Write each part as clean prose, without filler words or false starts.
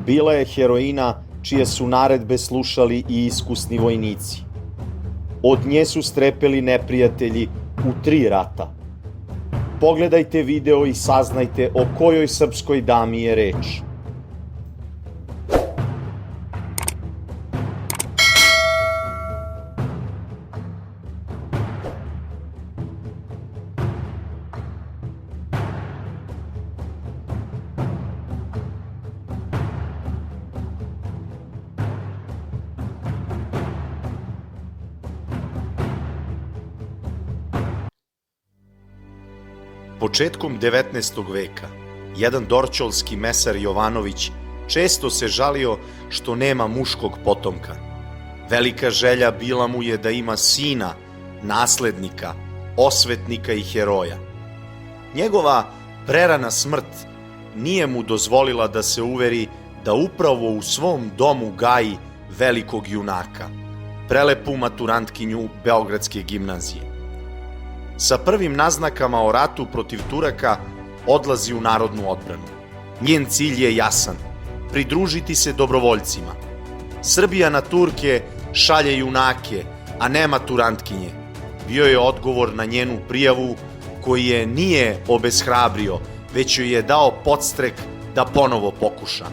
Bila je heroina čije su naredbe slušali i iskusni vojnici. Od nje su strepeli neprijatelji u 3 rata. Pogledajte video i saznajte o kojoj srpskoj dami je reč. Početkom 19. veka, jedan dorćolski mesar Jovanović često se žalio što nema muškog potomka. Velika želja bila mu je da ima sina, naslednika, osvetnika i heroja. Njegova prerana smrt nije mu dozvolila da se uveri da upravo u svom domu gaji velikog junaka, prelepu maturantkinju Beogradske gimnazije. Sa prvim naznakama o ratu protiv Turaka odlazi u narodnu odbranu. Njen cilj je jasan – pridružiti se dobrovoljcima. Srbija na Turke šalje junake, a ne maturantkinje. Bio je odgovor na njenu prijavu koji je nije obeshrabrio, već joj je dao podstrek da ponovo pokuša.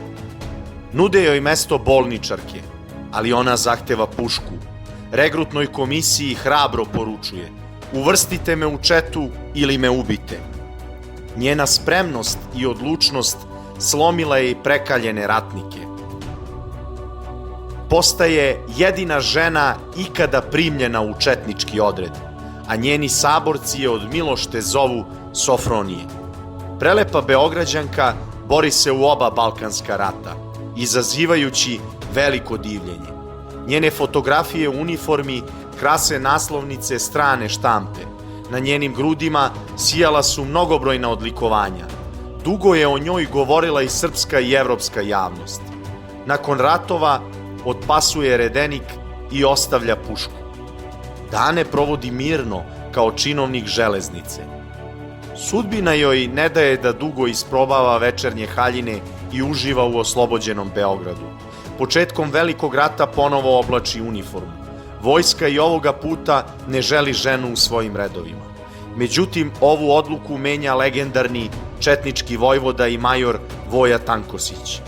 Nude joj mesto bolničarke, ali ona zahteva pušku. Regrutnoj komisiji hrabro poručuje: uvrstite me u četu ili me ubite. Njena spremnost i odlučnost slomila je i prekaljene ratnike. Postaje jedina žena ikada primljena u četnički odred, a njeni saborci je od Milošte zovu Sofronije. Prelepa Beograđanka bori se u oba Balkanska rata, izazivajući veliko divljenje. Njene fotografije u uniformi krase naslovnice strane štampe. Na njenim grudima sijala su mnogobrojna odlikovanja. Dugo je o njoj govorila i srpska i evropska javnost. Nakon ratova otpasuje redenik i ostavlja pušku. Dane provodi mirno kao činovnik železnice. Sudbina joj ne daje da dugo isprobava večernje haljine i uživa u oslobođenom Beogradu. Početkom Velikog rata ponovo oblači uniformu. Vojska i ovoga puta ne želi ženu u svojim redovima. Međutim, ovu odluku menja legendarni četnički vojvoda i major Voja Tankosić.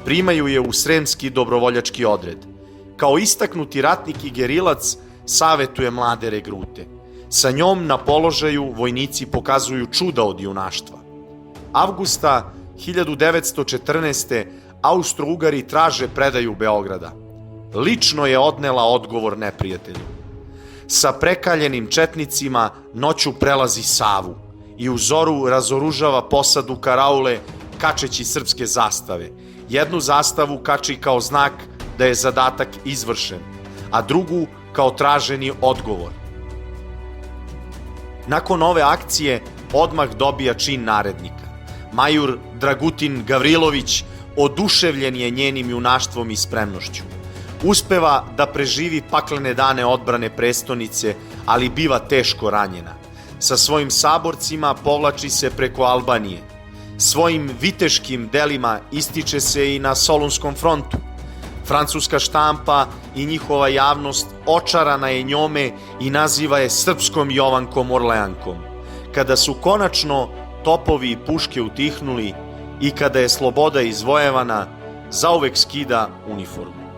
Primaju je u Sremski dobrovoljački odred. Kao istaknuti ratnik i gerilac savetuje mlade regrute. Sa njom na položaju vojnici pokazuju čuda od junaštva. Avgusta 1914. Austro-Ugari traže predaju Beograda. Lično je odnela odgovor neprijatelju. Sa prekaljenim četnicima noću prelazi Savu i u zoru razoružava posadu karaule kačeći srpske zastave. Jednu zastavu kači kao znak da je zadatak izvršen, a drugu kao traženi odgovor. Nakon ove akcije odmah dobija čin narednika. Major Dragutin Gavrilović oduševljen je njenim junaštvom i spremnošću. Uspeva da preživi paklene dane odbrane prestonice, ali biva teško ranjena. Sa svojim saborcima povlači se preko Albanije. Svojim viteškim delima ističe se i na Solunskom frontu. Francuska štampa i njihova javnost očarana je njome i naziva je srpskom Jovankom Orleankom. Kada su konačno topovi i puške utihnuli i kada je sloboda izvojevana, zauvek skida uniformu.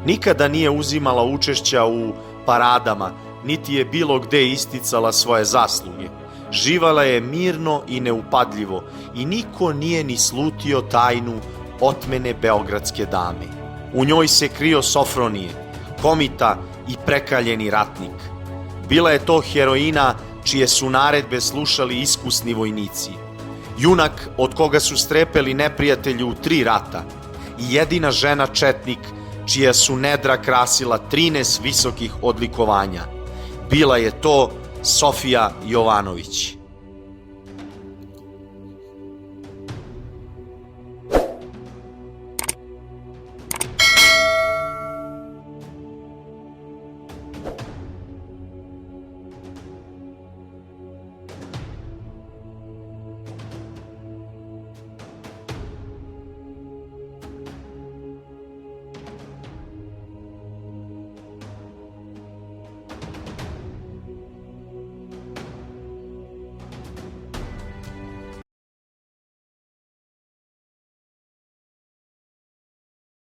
Nikada nije uzimala učešća u paradama, niti je bilo gde isticala svoje zasluge. Živala je mirno i neupadljivo i niko nije ni slutio tajnu otmene beogradske dame. U njoj se krio Sofronije, komita i prekaljeni ratnik. Bila je to heroina čije su naredbe slušali iskusni vojnici. Junak od koga su strepeli neprijatelji u 3 rata i jedina žena četnik čija su nedra krasila 13 visokih odlikovanja. Bila je to Sofija Jovanović.